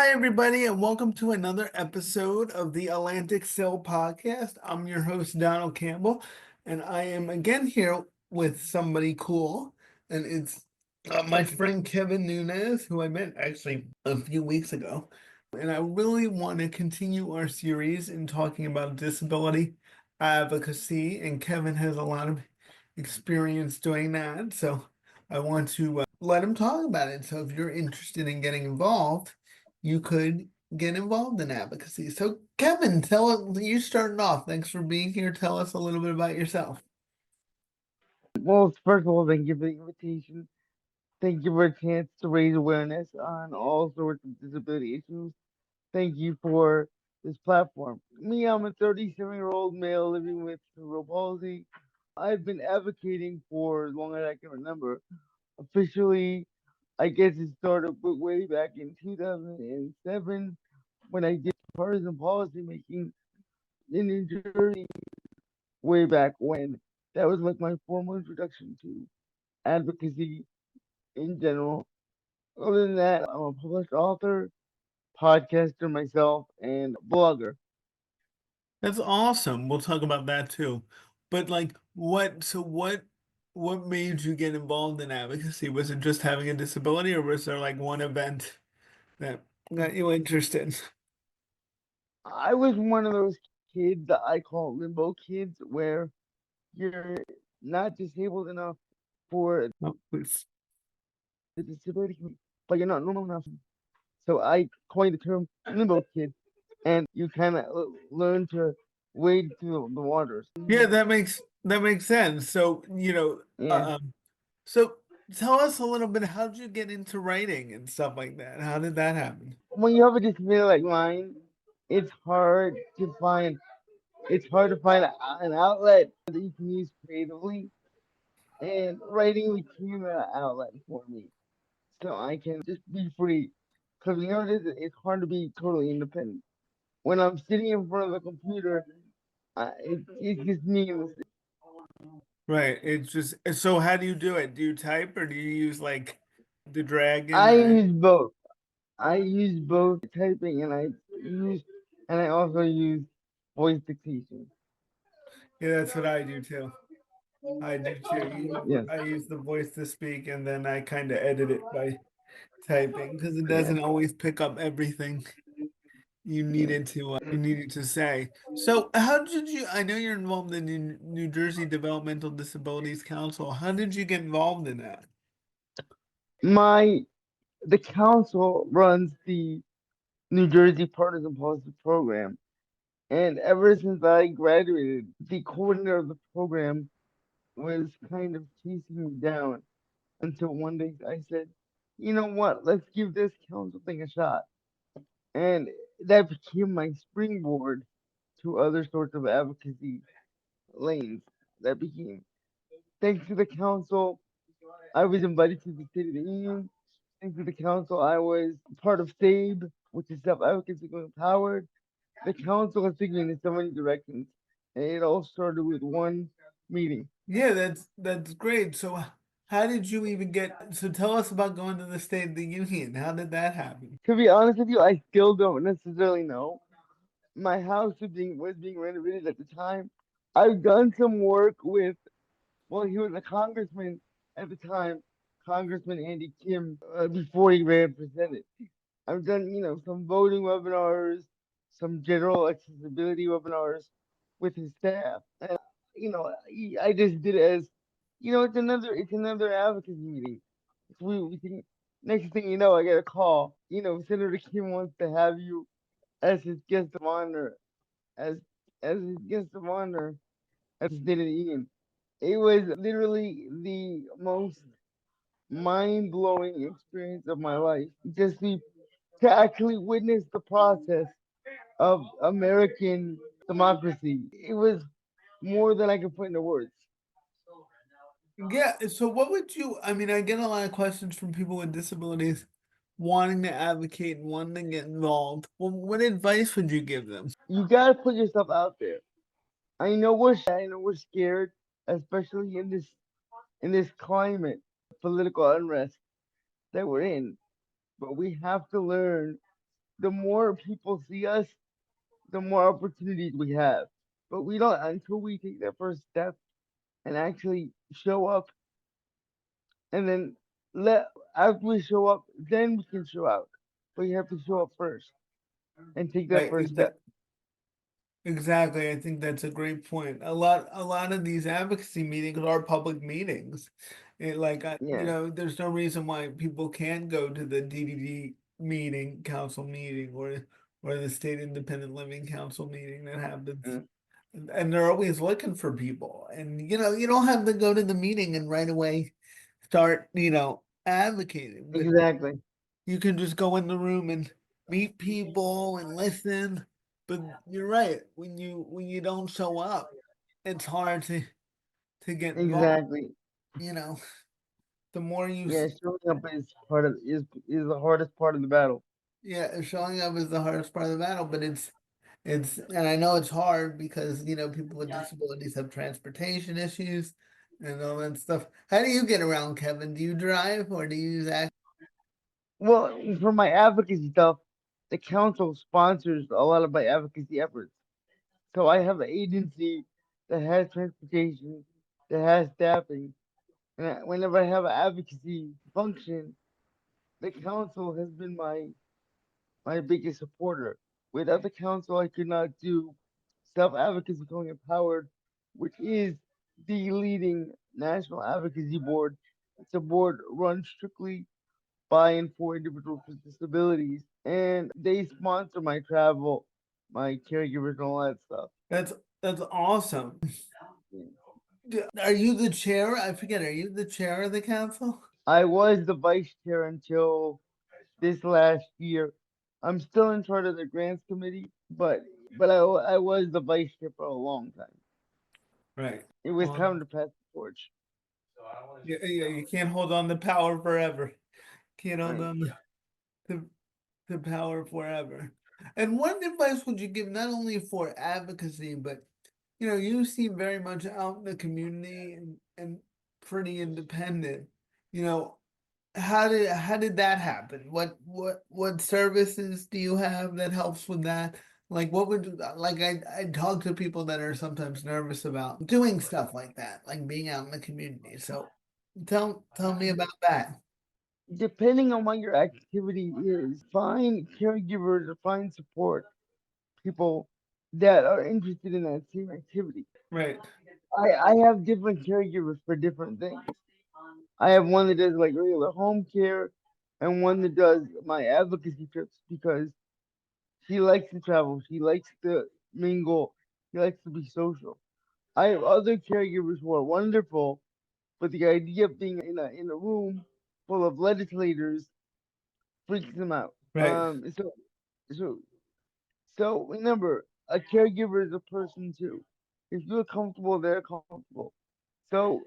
Hi, everybody, and welcome to another episode of the Atlantic Sill podcast. I'm your host, Donald Campbell, and I am again here with somebody cool, and it's my friend Kevin Nunez, who I met actually a few weeks ago. And I really want to continue our series in talking about disability advocacy, and Kevin has a lot of experience doing that, so I want to let him talk about it. So if you're interested in getting involved, you could get involved in advocacy. So, Kevin, tell us, you started off. Thanks for being here. Tell us a little bit about yourself. Well, first of all, thank you for the invitation. Thank you for a chance to raise awareness on all sorts of disability issues. Thank you for this platform. Me, I'm a 37-year-old male living with cerebral palsy. I've been advocating for as long as I can remember. Officially, I guess it started way back in 2007 when I did partisan policy making in New Jersey way back when. That was like my formal introduction to advocacy in general. Other than that, I'm a published author, podcaster myself, and blogger. That's awesome. We'll talk about that too. But what made you get involved in advocacy? Was it just having a disability, or was there like one event that got you interested? I was one of those kids that I call limbo kids, where you're not disabled enough for Oh, please. the disability, but you're not normal enough. So I coined the term limbo kid, and you kind of learn to wade through the waters. Yeah, that makes sense. So, Yeah. so tell us a little bit, how did you get into writing and stuff like that? How did that happen? When you have a disability like mine, it's hard to find it's hard to find an outlet that you can use creatively, and writing became an outlet for me, so I can just be free. Because you know it is, it's hard to be totally independent. When I'm sitting in front of the computer, it's just me and the. Right. It's just so how do you do it? Do you type or do you use like the dragon I or use both. I use both typing use and I also use voice dictation. yeah, that's what I do too. I do too. Yes, I use the voice to speak and then I kind of edit it by typing because it yes, doesn't always pick up everything yes. you needed to say. So how did you, I know you're involved in the New Jersey Developmental Disabilities Council. How did you get involved in that? My the council runs the New Jersey Partisan Policy Program. And ever since I graduated, the coordinator of the program was kind of chasing me down until one day I said, you know what, let's give this council thing a shot. And that became my springboard to other sorts of advocacy lanes. That became, thanks to the council, I was invited to the State of the Union. Thanks to the council, I was part of SABE, which is Self Advocacy Going Empowered. The council has taken me in so many directions, and it all started with one meeting. Yeah, that's great. So how did you even get, so tell us about going to the State of the Union. How did that happen? To be honest with you, I still don't necessarily know. My house was being renovated at the time. I've done some work with, well, he was a congressman at the time, Congressman Andy Kim, before he ran for Senate. I've done, some voting webinars, some general accessibility webinars with his staff. And, I just did it as, it's another advocacy meeting. We can, next thing you know, I get a call. Senator Kim wants to have you as his guest of honor, as as his guest of honor at the State of the Union. It was literally the most mind blowing experience of my life. Just to actually witness the process of American democracy. It was more than I could put into words. Yeah, so what would you, I mean, I get a lot of questions from people with disabilities wanting to advocate and wanting to get involved. Well, what advice would you give them? You gotta put yourself out there. I know we're shy, I know we're scared, especially in this climate of political unrest that we're in. But we have to learn the more people see us, the more opportunities we have. But we don't until we take that first step and actually show up, and then let after we show up, then we can show out. But you have to show up first and take that Right, first step. exactly. I think that's a great point. A lot of these advocacy meetings are public meetings. Yeah. there's no reason why people can't go to the DDD meeting, council meeting, or the State Independent Living Council meeting that happens. Mm, And they're always looking for people. And you don't have to go to the meeting and right away start, advocating, but exactly. you can just go in the room and meet people and listen. But you're right. When you don't show up, it's hard to get involved. Exactly. You know, the more you, Yeah, showing up is part of is the hardest part of the battle. yeah, showing up is the hardest part of the battle. But and I know it's hard because people with disabilities have transportation issues and all that stuff. How do you get around, Kevin? Do you drive or do you use act? Well, for my advocacy stuff, the council sponsors a lot of my advocacy efforts. So I have an agency that has transportation, that has staffing, and whenever I have an advocacy function, the council has been my biggest supporter. Without the council, I could not do self advocacy going empowered, which is the leading national advocacy board. It's a board run strictly by and for individuals with disabilities, and they sponsor my travel, my caregivers, and all that stuff. That's awesome. Are you the chair? I forget. Are you the chair of the council? I was the vice chair until this last year. I'm still in charge of the grants committee, but I was the vice chair for a long time. Right. It was Well, time to pass the torch. you can't hold on to power forever. Can't hold Right. on to power forever. And what advice would you give not only for advocacy, but you seem very much out in the community and pretty independent. You know, how did that happen? What services do you have that helps with that? Like what would like I talk to people that are sometimes nervous about doing stuff like that, like being out in the community. So tell me about that. Depending on what your activity is, find caregivers or find support people that are interested in that same activity. Right, I have different caregivers for different things. I have one that does like regular home care and one that does my advocacy trips because she likes to travel, she likes to mingle, she likes to be social. I have other caregivers who are wonderful, but the idea of being in a room full of legislators freaks them out. right. So so remember, a caregiver is a person too. If you're comfortable, they're comfortable. So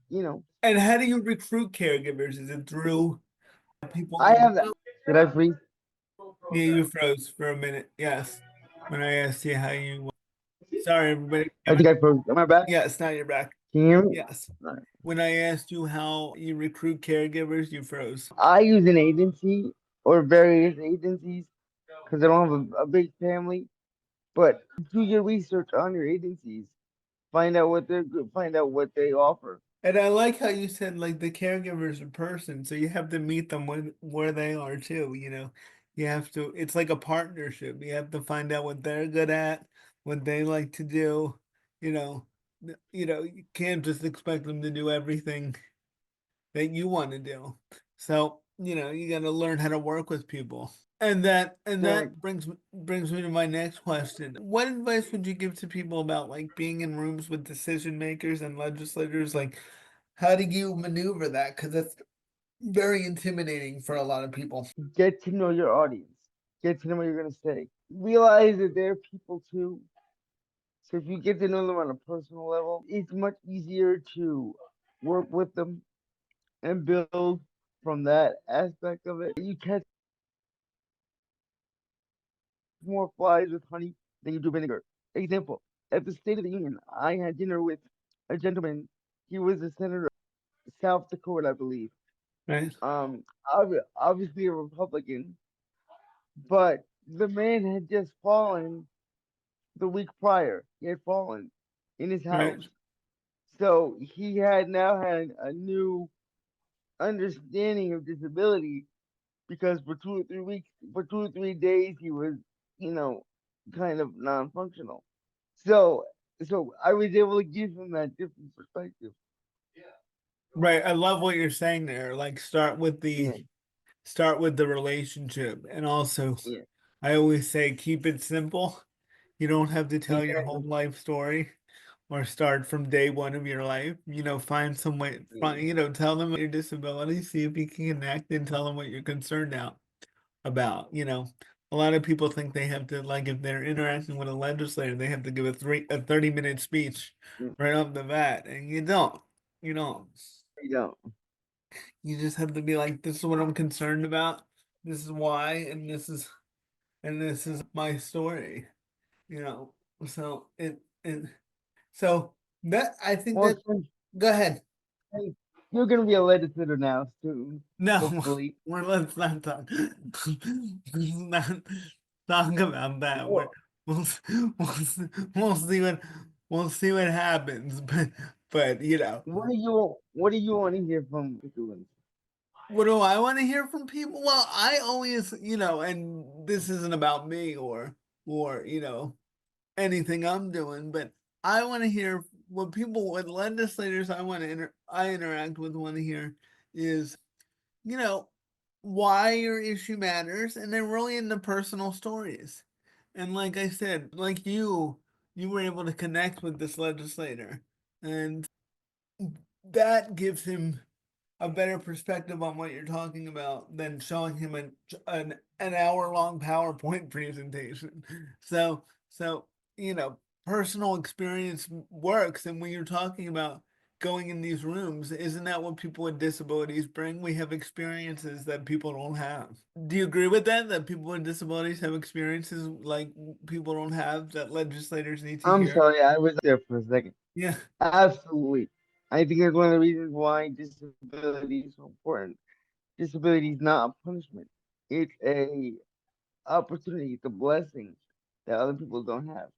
you know, And how do you recruit caregivers? Is it through people I you have that. know? Did I freeze? Yeah, you froze for a minute. Yes. When I asked you how you sorry everybody. I think I froze. Am I back? Yes, now you're back. Can you hear me? Yes. Alright. When I asked you how you recruit caregivers, you froze. I use an agency or various agencies because I don't have a big family. But do your research on your agencies. Find out what they're good. Find out what they offer. And I like how you said like the caregiver's a person, so you have to meet them where they are too. You have to, it's like a partnership. You have to find out what they're good at, what they like to do, you know. You can't just expect them to do everything that you want to do. So, you got to learn how to work with people. And that Exactly. brings me to my next question. What advice would you give to people about like being in rooms with decision makers and legislators? Like, how do you maneuver that? Because that's very intimidating for a lot of people. Get to know your audience. Get to know what you're gonna say. Realize that they're people too. So if you get to know them on a personal level, it's much easier to work with them and build from that aspect of it. You catch more flies with honey than you do vinegar. Example, at the State of the Union, I had dinner with a gentleman. He was a senator of South Dakota, I believe. Right. Obviously a Republican, but the man had just fallen the week prior. He had fallen in his Right. house. So he had now had a new understanding of disability because for 2 or 3 weeks, for 2 or 3 days, he was, you know, kind of non-functional. So, so I was able to give him that different perspective. Right. I love what you're saying there. Like Yeah, start with the relationship. And also yeah, I always say keep it simple. You don't have to tell your whole exactly. life story or start from day one of your life. Find some way, Yeah, tell them your disability, see if you can connect and tell them what you're concerned about. A lot of people think they have to, like, if they're interacting with a legislator, they have to give a 30-minute speech yeah, right off the bat, and you don't. You don't. you don't. You just have to be like, this is what I'm concerned about. This is why, and this is my story. You know. So so that I think Well, that go ahead. since you're gonna be a legislator now soon, No, hopefully. let's not talk. Let's not talk about that. What We'll s- we'll s- we'll see what happens. But what do you want to hear from constituents? what do I want to hear from people? Well, I always, and this isn't about me or anything I'm doing, but I want to hear what people, what legislators I interact with want to hear is you know, why your issue matters, and then really into personal stories. And like I said, like you were able to connect with this legislator, and that gives him a better perspective on what you're talking about than showing him an hour long PowerPoint presentation. So you know, personal experience works, and when you're talking about going in these rooms, isn't that what people with disabilities bring? We have experiences that people don't have. Do you agree with that? That people with disabilities have experiences like people don't have that legislators need to I'm hear? sorry, I was there for a second. Yeah. Absolutely. I think it's one of the reasons why disability is so important. Disability is not a punishment. It's a opportunity, it's a blessing that other people don't have.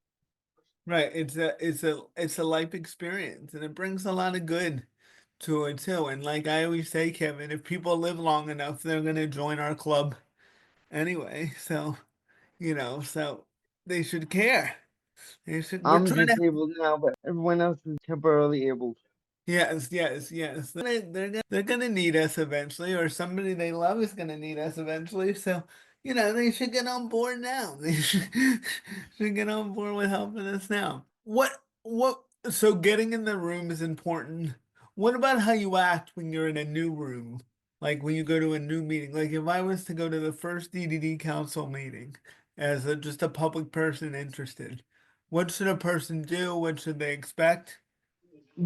Right. It's a life experience, and it brings a lot of good to it too. And like I always say, Kevin, if people live long enough, they're gonna join our club anyway. So they should care. We're I'm trying to. disabled now, but everyone else is temporarily able. Yes, yes, yes. They're gonna need us eventually, or somebody they love is gonna need us eventually. So, they should get on board now. They should get on board with helping us now. So getting in the room is important. What about how you act when you're in a new room? Like when you go to a new meeting. Like if I was to go to the first DDD council meeting as just a public person interested, what should a person do? What should they expect?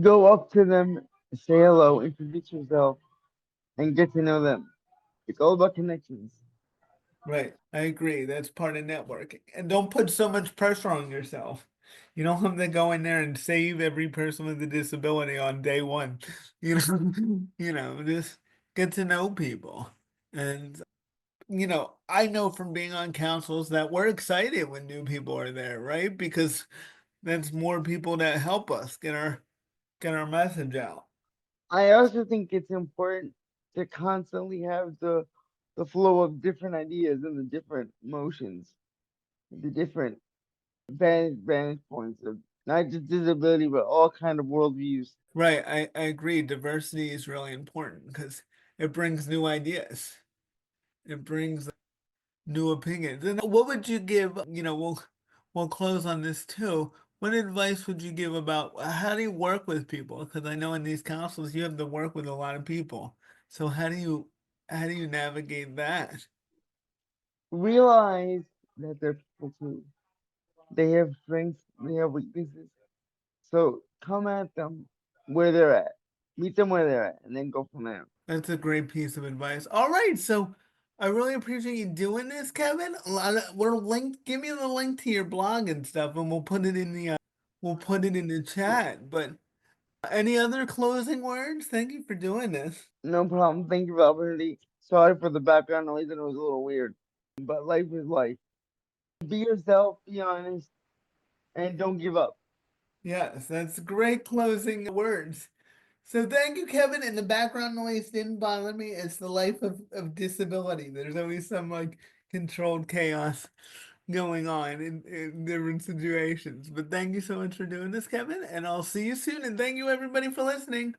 Go up to them, say hello, introduce yourself, and get to know them. It's all about connections. Right. I agree. That's part of networking. And don't put so much pressure on yourself. You don't have to go in there and save every person with a disability on day one. Just get to know people. And I know from being on councils that we're excited when new people are there, right? Because that's more people that help us get our message out. I also think it's important to constantly have the flow of different ideas and the different motions, the different vantage points of not just disability but all kind of worldviews. Right. I agree. Diversity is really important because it brings new ideas. It brings new opinions. And what would you give? We'll close on this too. What advice would you give about how do you work with people? Because I know in these councils you have to work with a lot of people. So how do you navigate that? Realize that they're people too. They have strengths, they have weaknesses. So come at them where they're at. Meet them where they're at and then go from there. That's a great piece of advice. All right, so I really appreciate you doing this, Kevin. We're linked. Give me the link to your blog and stuff, and we'll put it in the chat. But any other closing words? Thank you for doing this. No problem. Thank you for the opportunity. Sorry for the background noise and it was a little weird. But life is life. Be yourself, be honest, and don't give up. Yes, that's great closing words. So thank you, Kevin. And the background noise didn't bother me. It's the life of disability. There's always some like controlled chaos going on in different situations. But thank you so much for doing this, Kevin. And I'll see you soon. And thank you everybody for listening.